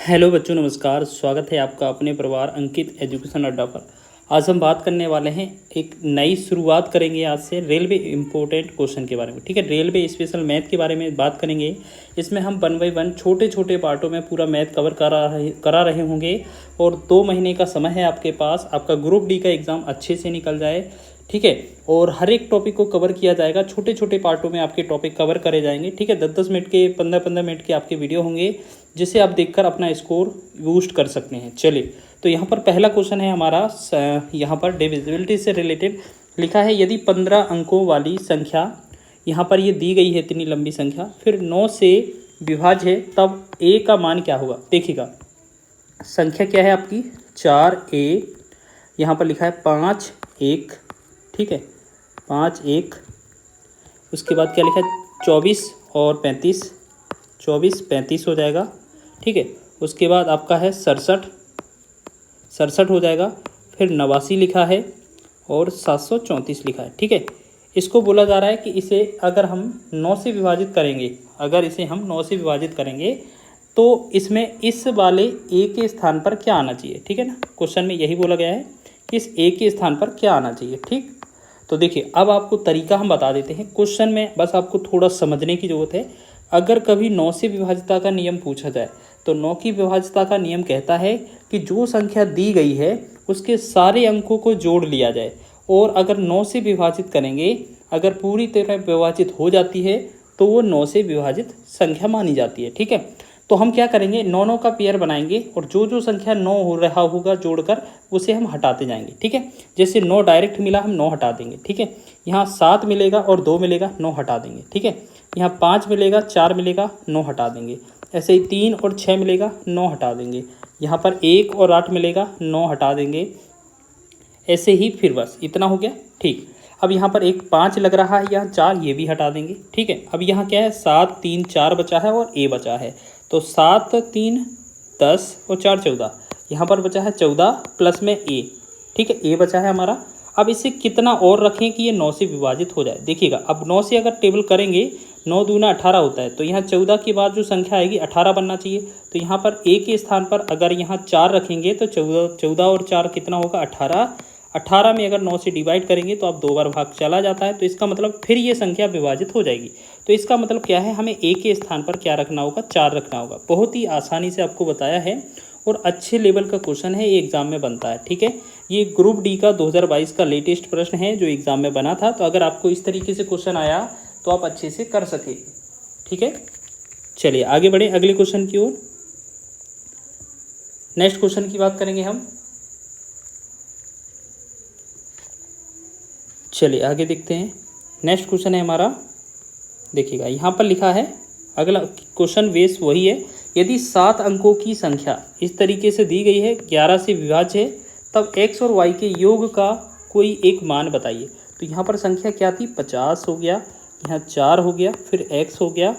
Hello बच्चों, नमस्कार। स्वागत है आपका अपने परिवार अंकित एजुकेशन अड्डा पर। आज हम बात करने वाले हैं, एक नई शुरुआत करेंगे आज से रेलवे इम्पोर्टेंट क्वेश्चन के बारे में। ठीक है, रेलवे स्पेशल मैथ के बारे में बात करेंगे। इसमें हम 1 बाय 1 छोटे छोटे पार्टों में पूरा मैथ कवर करा रहे होंगे और 2 महीने का समय है आपके पास, आपका ग्रुप डी का एग्ज़ाम अच्छे से निकल जाए। ठीक है, और हर एक टॉपिक को कवर किया जाएगा, छोटे छोटे पार्टों में आपके टॉपिक कवर करे जाएंगे। ठीक है, 10-10 मिनट के 15-15 मिनट के आपके वीडियो होंगे जिसे आप देखकर अपना स्कोर बूस्ट कर सकते हैं। चलिए, तो यहाँ पर पहला क्वेश्चन है हमारा, यहाँ पर डिविजिबिलिटी से रिलेटेड लिखा है। यदि 15 अंकों वाली संख्या, यहाँ पर ये दी गई है इतनी लंबी संख्या, फिर 9 से विभाज्य है, तब a का मान क्या होगा। देखिएगा, संख्या क्या है आपकी 4a, यहाँ पर लिखा है 5 1। ठीक है, 5 1, उसके बाद क्या लिखा है 24 और 35, 24 35 हो जाएगा। ठीक है, उसके बाद आपका है 67 हो जाएगा, फिर 89 लिखा है और 734 लिखा है। ठीक है, इसको बोला जा रहा है कि इसे अगर हम 9 से विभाजित करेंगे, तो इसमें इस वाले ए के स्थान पर क्या आना चाहिए। ठीक है ना, क्वेश्चन में यही बोला गया है कि इस ए के स्थान पर क्या आना चाहिए। ठीक, तो देखिए, अब आपको तरीका हम बता देते हैं। क्वेश्चन में बस आपको थोड़ा समझने की ज़रूरत है। अगर कभी 9 से विभाज्यता का नियम पूछा जाए तो 9 की विभाज्यता का नियम कहता है कि जो संख्या दी गई है उसके सारे अंकों को जोड़ लिया जाए, और अगर 9 से विभाजित करेंगे, अगर पूरी तरह विभाजित हो जाती है तो वो 9 से विभाजित संख्या मानी जाती है। ठीक है, तो हम क्या करेंगे, 9 का पेयर बनाएंगे और जो जो संख्या 9 हो रहा होगा जोड़कर उसे हम हटाते जाएंगे। ठीक है, जैसे 9 डायरेक्ट मिला, हम 9 हटा देंगे। ठीक है, यहाँ 7 मिलेगा और 2 मिलेगा, 9 हटा देंगे। ठीक है, यहाँ 5 मिलेगा, 4 मिलेगा, 9 हटा देंगे। ऐसे ही 3 और 6 मिलेगा, 9 हटा देंगे। यहाँ पर 1 और 8 मिलेगा, 9 हटा देंगे। ऐसे ही फिर बस इतना हो गया। ठीक, अब यहाँ पर एक 5 लग रहा है, यहाँ 4, ये भी हटा देंगे। ठीक है, अब यहाँ क्या है 7 3 4 बचा है और a बचा है, तो 7 3 10 और 4 14, यहाँ पर बचा है 14 प्लस में a। ठीक है, a बचा है हमारा। अब इसे कितना और रखें कि ये 9 से विभाजित हो जाए। देखिएगा, अब 9 से अगर टेबल करेंगे, 9 दूना 18 होता है, तो यहाँ 14 के बाद जो संख्या आएगी 18 बनना चाहिए। तो यहाँ पर a के स्थान पर अगर यहाँ 4 रखेंगे तो 14 और 4 कितना होगा 18। 18 में अगर 9 से डिवाइड करेंगे तो अब 2 बार भाग चला जाता है, तो इसका मतलब फिर ये संख्या विभाजित हो जाएगी। तो इसका मतलब क्या है, हमें a के स्थान पर क्या रखना होगा, 4 रखना होगा। बहुत ही आसानी से आपको बताया है और अच्छे लेवल का क्वेश्चन है, ये एग्ज़ाम में बनता है। ठीक है, ये ग्रुप डी का 2022 का लेटेस्ट प्रश्न है जो एग्ज़ाम में बना था। तो अगर आपको इस तरीके से क्वेश्चन आया तो आप अच्छे से कर सके। ठीक है, चलिए आगे बढ़े अगले क्वेश्चन की ओर। नेक्स्ट क्वेश्चन की बात करेंगे हम। चलिए आगे देखते हैं। नेक्स्ट क्वेश्चन है हमारा, देखिएगा यहाँ पर लिखा है, अगला क्वेश्चन बेस वही है। यदि 7 अंकों की संख्या इस तरीके से दी गई है, 11 से विभाज्य है, तब x और y के योग का कोई एक मान बताइए। तो यहाँ पर संख्या क्या थी, 50 हो गया, यहाँ 4 हो गया, फिर x हो गया,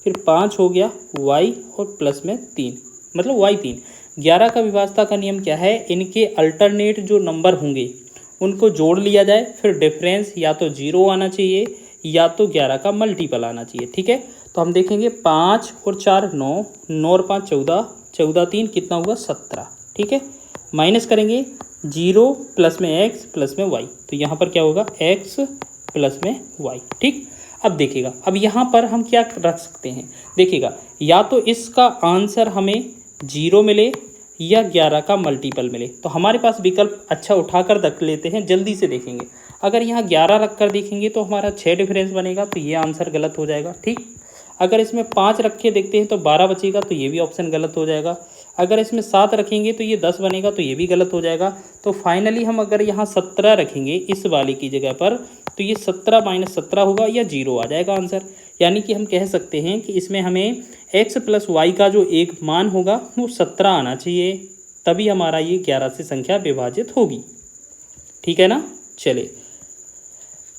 फिर 5 हो गया, y और प्लस में 3, मतलब y 3। 11 का विभाज्यता का नियम क्या है, इनके अल्टरनेट जो नंबर होंगे उनको जोड़ लिया जाए, फिर डिफरेंस या तो 0 आना चाहिए या तो 11 का मल्टीपल आना चाहिए। ठीक है, तो हम देखेंगे 5 और 4 9, 9 और 5 14, 14 3 कितना हुआ 17। ठीक है, माइनस करेंगे 0 प्लस में x प्लस में y, तो यहाँ पर क्या होगा x प्लस में y। ठीक, अब देखिएगा, अब यहाँ पर हम क्या रख सकते हैं, देखिएगा, या तो इसका आंसर हमें 0 मिले या 11 का मल्टीपल मिले। तो हमारे पास विकल्प अच्छा उठाकर रख लेते हैं, जल्दी से देखेंगे। अगर यहाँ 11 रख कर देखेंगे तो हमारा 6 डिफरेंस बनेगा, तो ये आंसर गलत हो जाएगा। ठीक, अगर इसमें 5 रख के देखते हैं तो 12 बचेगा, तो ये भी ऑप्शन गलत हो जाएगा। अगर इसमें 7 रखेंगे तो ये 10 बनेगा, तो ये भी गलत हो जाएगा। तो फाइनली हम अगर यहाँ 17 रखेंगे इस वाले की जगह पर, तो ये 17 माइनस 17 होगा या 0 आ जाएगा आंसर। यानी कि हम कह सकते हैं कि इसमें हमें x प्लस वाई का जो एक मान होगा वो 17 आना चाहिए, तभी हमारा ये 11 से संख्या विभाजित होगी। ठीक है ना, चलिए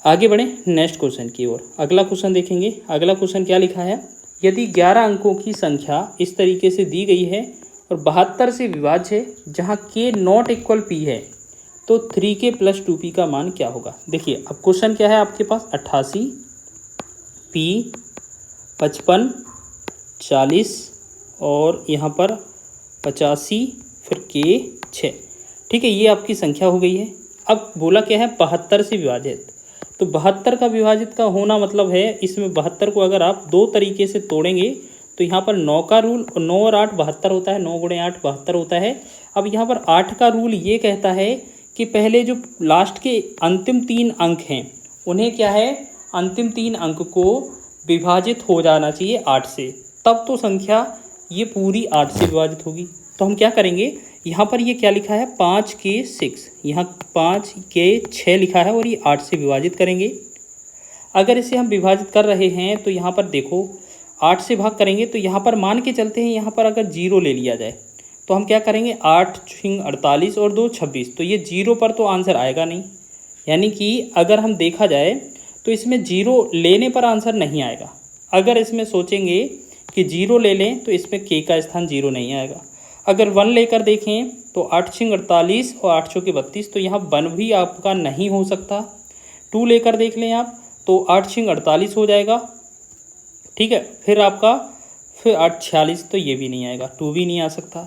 आगे बढ़े नेक्स्ट क्वेश्चन की ओर। अगला क्वेश्चन देखेंगे। अगला क्वेश्चन क्या लिखा है, यदि 11 अंकों की संख्या इस तरीके से दी गई है और 72 से विभाज्य है, जहाँ k नॉट इक्वल p है, तो 3k प्लस 2p का मान क्या होगा। देखिए, अब क्वेश्चन क्या है आपके पास, 88 p 55 40 और यहाँ पर 85 फिर के 6। ठीक है, ये आपकी संख्या हो गई है। अब बोला क्या है 72 से विभाजित, तो 72 का विभाजित का होना मतलब है इसमें 72 को अगर आप दो तरीके से तोड़ेंगे तो यहाँ पर 9 का रूल, और 9 और 8 72 होता है, 9 गुणे 8 72 होता है। अब यहाँ पर 8 का रूल ये कहता है कि पहले जो लास्ट के अंतिम 3 अंक हैं उन्हें क्या है, अंतिम 3 अंक को विभाजित हो जाना चाहिए 8 से, तब तो संख्या ये पूरी 8 से विभाजित होगी। तो हम क्या करेंगे, यहाँ पर ये क्या लिखा है 5 के 6, यहाँ 5 के 6 लिखा है और ये 8 से विभाजित करेंगे। अगर इसे हम विभाजित कर रहे हैं तो यहाँ पर देखो 8 से भाग करेंगे तो यहाँ पर मान के चलते हैं, यहाँ पर अगर 0 ले लिया जाए तो हम क्या करेंगे 8 6 48 और 2 26, तो ये 0 पर तो आंसर आएगा नहीं। यानी कि अगर हम देखा जाए तो इसमें 0 लेने पर आंसर नहीं आएगा। अगर इसमें सोचेंगे कि 0 ले लें तो इसमें के का स्थान 0 नहीं आएगा। अगर 1 लेकर देखें तो 8 6 48 और 8 6 32, तो यहाँ 1 भी आपका नहीं हो सकता। 2 लेकर देख लें आप तो 8 6 48 हो जाएगा। ठीक है, फिर आपका 8 46, तो ये भी नहीं आएगा, 2 भी नहीं आ सकता।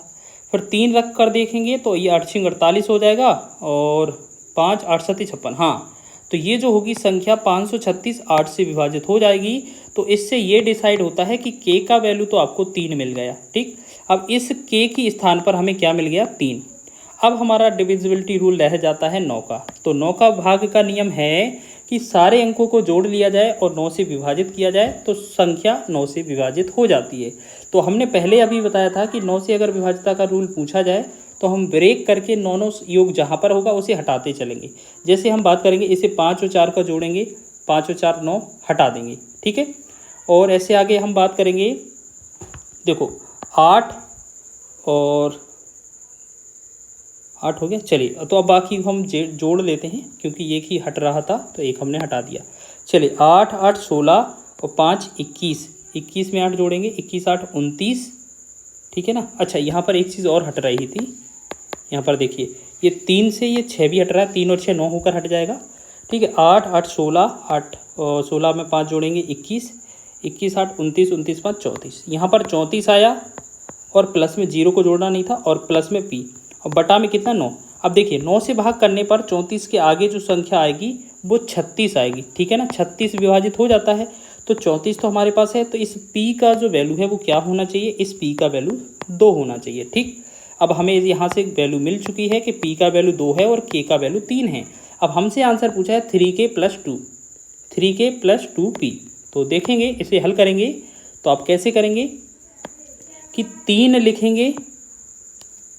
फिर 3 रख कर देखेंगे तो ये 8 6 48 हो जाएगा और 5 8 7 56, हाँ, तो ये जो होगी संख्या 536 8 से विभाजित हो जाएगी। तो इससे ये डिसाइड होता है कि के का वैल्यू तो आपको 3 मिल गया। ठीक, अब इस के की स्थान पर हमें क्या मिल गया 3। अब हमारा डिविजिबिलिटी रूल रह जाता है 9 का। तो 9 का भाग का नियम है कि सारे अंकों को जोड़ लिया जाए और 9 से विभाजित किया जाए तो संख्या 9 से विभाजित हो जाती है। तो हमने पहले अभी बताया था कि 9 से अगर विभाजिता का रूल पूछा जाए तो हम ब्रेक करके 9 योग जहाँ पर होगा उसे हटाते चलेंगे। जैसे हम बात करेंगे इसे 5 और 4 का जोड़ेंगे, 5 और 4 9 हटा देंगे। ठीक है, और ऐसे आगे हम बात करेंगे, देखो 8 और 8 हो गया। चलिए, तो अब बाकी हम जोड़ लेते हैं क्योंकि एक ही हट रहा था तो एक हमने हटा दिया। चलिए 8 8 16 और 5 21, 21 में 8 जोड़ेंगे, 21 8 29। ठीक है ना। अच्छा, यहाँ पर एक चीज़ और हट रही थी, यहाँ पर देखिए ये 3 से ये 6 भी हट रहा है, 3 और 6 9 होकर हट जाएगा। ठीक है, 8 8 16, 8 और 16 में 5 जोड़ेंगे 21, 21 8 29, 29 5 34। यहाँ पर 34 आया और प्लस में 0 को जोड़ना नहीं था और प्लस में पी और बटा में कितना 9। अब देखिए 9 से भाग करने पर 34 के आगे जो संख्या आएगी वो 36 आएगी। ठीक है ना, 36 विभाजित हो जाता है तो 34 तो हमारे पास है। तो इस p का जो वैल्यू है वो क्या होना चाहिए, इस p का वैल्यू 2 होना चाहिए। ठीक, अब हमें यहाँ से एक वैल्यू मिल चुकी है कि p का वैल्यू 2 है और k का वैल्यू 3 है। अब हमसे आंसर पूछा है 3k + 2, 3k + 2p। तो देखेंगे इसे हल करेंगे तो आप कैसे करेंगे कि 3 लिखेंगे।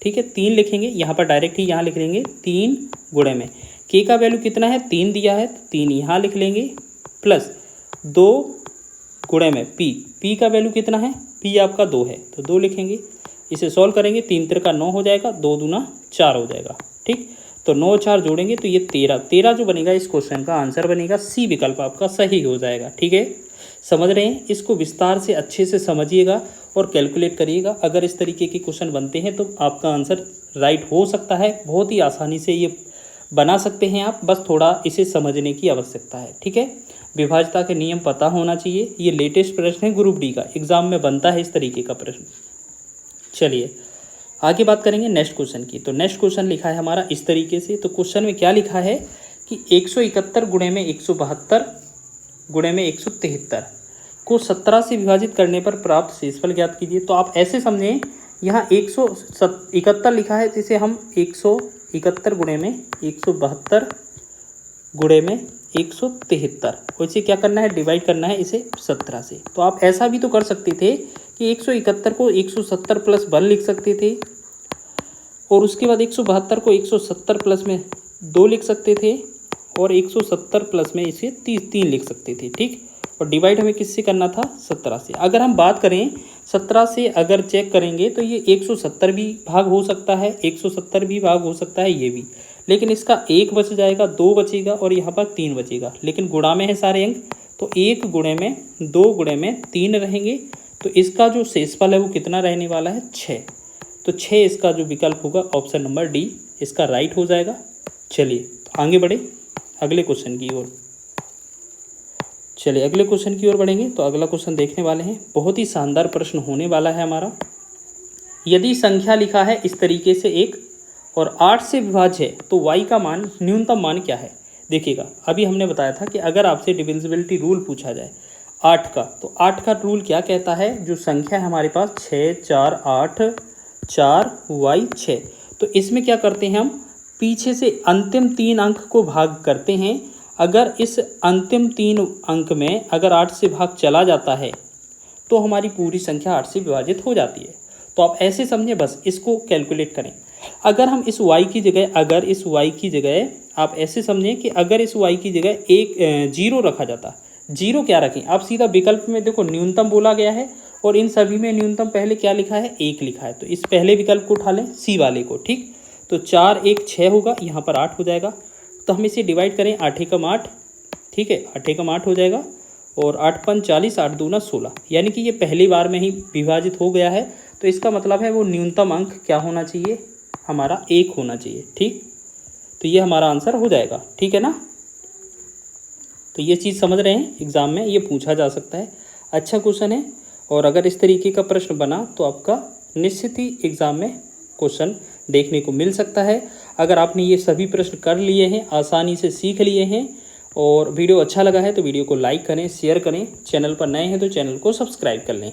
ठीक है, 3 लिखेंगे, यहाँ पर डायरेक्ट ही यहाँ लिख लेंगे 3 गुणे में k का वैल्यू कितना है 3 दिया है तो 3 यहाँ लिख लेंगे प्लस 2 गुणे में p का वैल्यू कितना है, p आपका 2 है तो 2 लिखेंगे। इसे सॉल्व करेंगे, 3 3 का 9 हो जाएगा, 2 दूना 4 हो जाएगा। ठीक, तो 9 4 जोड़ेंगे तो ये 13 जो बनेगा इस क्वेश्चन का आंसर बनेगा सी विकल्प आपका सही हो जाएगा। ठीक है, समझ रहे हैं, इसको विस्तार से अच्छे से समझिएगा और कैलकुलेट करिएगा। अगर इस तरीके के क्वेश्चन बनते हैं तो आपका आंसर राइट हो सकता है। बहुत ही आसानी से ये बना सकते हैं आप, बस थोड़ा इसे समझने की आवश्यकता है। ठीक है, विभाज्यता के नियम पता होना चाहिए। ये लेटेस्ट प्रश्न है, ग्रुप डी का एग्जाम में बनता है इस तरीके का प्रश्न। चलिए आगे बात करेंगे नेक्स्ट क्वेश्चन की। तो नेक्स्ट क्वेश्चन लिखा है हमारा इस तरीके से। तो क्वेश्चन में क्या लिखा है कि 171 गुणे में 172 गुणे में 173 को 17 से विभाजित करने पर प्राप्त शेषफल ज्ञात कीजिए। तो आप ऐसे समझें, यहाँ 171 लिखा है, जिसे हम 171 गुणे में 172 गुणे में 173, वैसे क्या करना है, डिवाइड करना है इसे 17 से। तो आप ऐसा भी तो कर सकते थे कि 171 को 170 + 1 लिख सकते थे और उसके बाद 172 को 170 प्लस में 2 लिख सकते थे और 170 प्लस में इसे 3 लिख सकते थे। ठीक, और डिवाइड हमें किससे करना था, 17 से। अगर हम बात करें 17 से अगर चेक करेंगे तो ये 170 भी भाग हो सकता है, 170 भी भाग हो सकता है, ये भी, लेकिन इसका 1 बच जाएगा, 2 बचेगा और यहाँ पर 3 बचेगा। लेकिन गुणा में है सारे अंक, तो 1 गुणे में 2 गुणे में 3 रहेंगे। तो इसका जो शेषफल है वो कितना रहने वाला है, 6। तो 6 इसका जो विकल्प होगा ऑप्शन नंबर डी इसका राइट हो जाएगा। चलिए तो आगे बढ़े अगले क्वेश्चन की ओर। चलिए अगले क्वेश्चन की ओर बढ़ेंगे। तो अगला क्वेश्चन देखने वाले हैं, बहुत ही शानदार प्रश्न होने वाला है हमारा। यदि संख्या लिखा है इस तरीके से एक और 8 से विभाज्य है तो y का मान न्यूनतम मान क्या है। देखिएगा अभी हमने बताया था कि अगर आपसे डिविजिबिलिटी रूल पूछा जाए 8 का, तो 8 का रूल क्या कहता है, जो संख्या है हमारे पास 6 4 8 4 y 6, तो इसमें क्या करते हैं हम पीछे से अंतिम 3 अंक को भाग करते हैं। अगर इस अंतिम 3 अंक में अगर 8 से भाग चला जाता है तो हमारी पूरी संख्या 8 से विभाजित हो जाती है। तो आप ऐसे समझें, बस इसको कैलकुलेट करें। अगर हम इस y की जगह, अगर इस y की जगह आप ऐसे समझें कि अगर इस y की जगह एक 0 रखा जाता, 0 क्या रखें, आप सीधा विकल्प में देखो न्यूनतम बोला गया है और इन सभी में न्यूनतम पहले क्या लिखा है, 1 लिखा है, तो इस पहले विकल्प को उठा लें, सी वाले को, ठीक। तो 4 1 6 होगा, यहाँ पर 8 हो जाएगा। तो हम इसे डिवाइड करें, 8 एकम 8, ठीक है, 8 एकम 8 हो जाएगा और 8 पंच 40, 8 दूना 16, यानी कि ये पहली बार में ही विभाजित हो गया है। तो इसका मतलब है वो न्यूनतम अंक क्या होना चाहिए, हमारा 1 होना चाहिए, ठीक। तो ये हमारा आंसर हो जाएगा, ठीक है ना। तो ये चीज़ समझ रहे हैं, एग्ज़ाम में ये पूछा जा सकता है, अच्छा क्वेश्चन है। और अगर इस तरीके का प्रश्न बना तो आपका निश्चित ही एग्ज़ाम में क्वेश्चन देखने को मिल सकता है। अगर आपने ये सभी प्रश्न कर लिए हैं, आसानी से सीख लिए हैं और वीडियो अच्छा लगा है तो वीडियो को लाइक करें, शेयर करें, चैनल पर नए हैं तो चैनल को सब्सक्राइब कर लें।